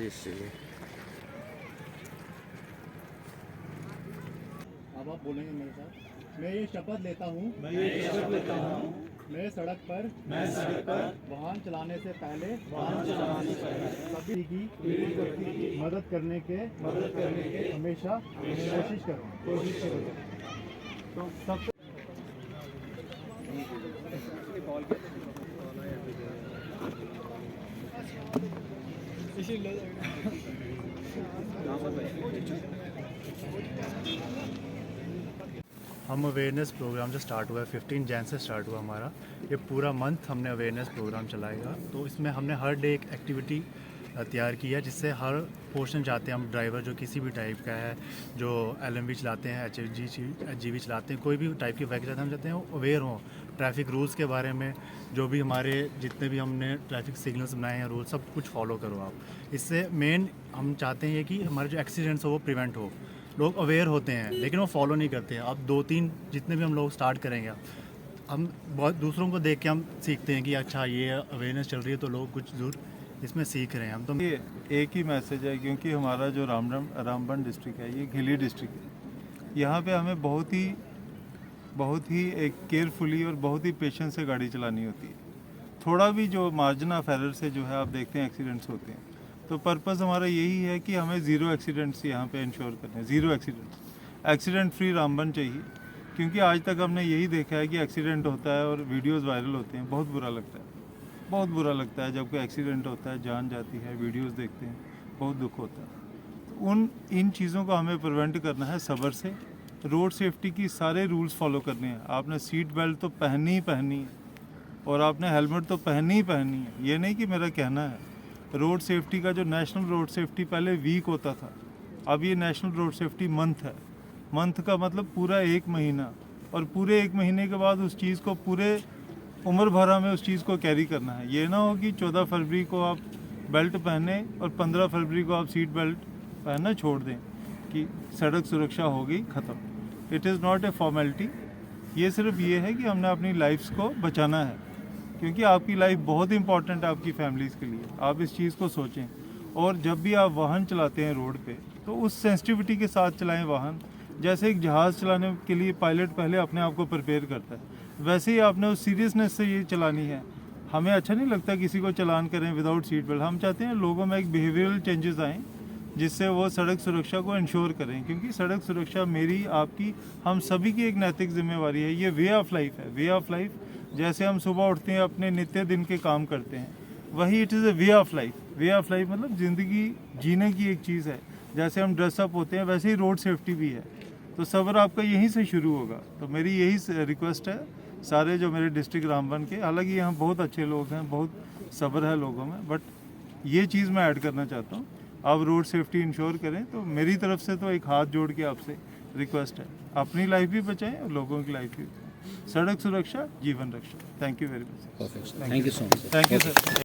इसलिए अब आप बोलेंगे मेरे साथ। मैं ये शपथ लेता हूँ मैं सड़क पर वाहन चलाने से पहले सभी की मदद करने के हमेशा कोशिश करूँ। तो सबसे हम अवेयरनेस प्रोग्राम जो स्टार्ट हुआ है 15 जैन से स्टार्ट हुआ हमारा। ये पूरा मंथ हमने अवेयरनेस प्रोग्राम चलाएगा। तो इसमें हमने हर डे एक एक्टिविटी तैयार की है, जिससे हर पोर्शन जाते हैं हम ड्राइवर जो किसी भी टाइप का है, जो LMV चलाते हैं, HGV चलाते हैं, कोई भी टाइप की व्हीकल हम चाहते हैं वो अवेयर हों ट्रैफिक रूल्स के बारे में। जो भी हमारे जितने भी हमने ट्रैफिक सिग्नल्स बनाए हैं, रूल सब कुछ फॉलो करो आप। इससे मेन हम चाहते हैं कि हमारे जो एक्सीडेंट्स हो वो प्रिवेंट हो। लोग अवेयर होते हैं लेकिन वो फॉलो नहीं करते हैं। अब 2-3 जितने भी हम लोग स्टार्ट करेंगे, हम बहुत दूसरों को देख के हम सीखते हैं कि अच्छा ये अवेयरनेस चल रही है तो लोग कुछ ज़रूर इसमें सीख रहे हैं हम। तो ये एक ही मैसेज है, क्योंकि हमारा जो रामबन डिस्ट्रिक्ट है ये घिली डिस्ट्रिक्ट है। यहाँ पे हमें बहुत ही एक केयरफुली और बहुत ही पेशेंस से गाड़ी चलानी होती है। थोड़ा भी जो मार्जिन ऑफ एरर से जो है आप देखते हैं एक्सीडेंट्स होते हैं। तो पर्पज़ हमारा यही है कि हमें ज़ीरो एक्सीडेंट्स यहाँ पे इंश्योर करने हैं। ज़ीरो एक्सीडेंट फ्री रामबन चाहिए, क्योंकि आज तक हमने यही देखा है कि एक्सीडेंट होता है और वीडियोस वायरल होते हैं। बहुत बुरा लगता है जब कोई एक्सीडेंट होता है, जान जाती है, वीडियोस देखते हैं, बहुत दुख होता है। तो इन चीज़ों को हमें प्रिवेंट करना है सब्र से। रोड सेफ्टी की सारे रूल्स फॉलो करने हैं। आपने सीट बेल्ट तो पहननी ही पहननी है और आपने हेलमेट तो पहननी ही पहननी है। ये नहीं कि मेरा कहना है। रोड सेफ्टी का जो नेशनल रोड सेफ्टी पहले वीक होता था, अब ये नेशनल रोड सेफ्टी मंथ है। मंथ का मतलब पूरा 1 महीना, और पूरे 1 महीने के बाद उस चीज़ को पूरे उम्र भर में उस चीज़ को कैरी करना है। ये ना हो कि 14 फरवरी को आप बेल्ट पहने और 15 फरवरी को आप सीट बेल्ट पहनना छोड़ दें कि सड़क सुरक्षा हो गई ख़त्म। It is not a formality. ये सिर्फ ये है कि हमने अपनी लाइफ्स को बचाना है, क्योंकि आपकी लाइफ बहुत इंपॉर्टेंट है आपकी फैमिलीज़ के लिए। आप इस चीज़ को सोचें, और जब भी आप वाहन चलाते हैं रोड पे तो उस सेंसिटिविटी के साथ चलाएं वाहन। जैसे एक जहाज़ चलाने के लिए पायलट पहले अपने आप को प्रिपेयर करता है, वैसे ही आपने उस सीरियसनेस से ये चलानी है। हमें अच्छा नहीं लगता किसी को चलान करें विदाउट सीट बेल्ट। हम चाहते हैं लोगों में एक बिहेवियरल चेंजेस आएँ, जिससे वो सड़क सुरक्षा को इंश्योर करें, क्योंकि सड़क सुरक्षा मेरी, आपकी, हम सभी की एक नैतिक जिम्मेवारी है। ये वे ऑफ लाइफ है। वे ऑफ लाइफ, जैसे हम सुबह उठते हैं अपने नित्य दिन के काम करते हैं, वही it is a way of life. Way of life मतलब ज़िंदगी जीने की एक चीज़ है। जैसे हम ड्रेसअप होते हैं वैसे ही रोड सेफ्टी भी है। तो सब्र आपका यहीं से शुरू होगा। तो मेरी यही रिक्वेस्ट है सारे जो मेरे डिस्ट्रिक्ट रामबन के, हालांकि यहाँ बहुत अच्छे लोग हैं, बहुत सब्र है लोगों में, बट ये चीज़ मैं ऐड करना चाहता हूँ। आप रोड सेफ्टी इंश्योर करें। तो मेरी तरफ से तो एक हाथ जोड़ के आपसे रिक्वेस्ट है, अपनी लाइफ भी बचाएं और लोगों की लाइफ भी बचाएं। सड़क सुरक्षा जीवन रक्षा। Thank you very much. Perfect. Thank you so much. Thank you sir.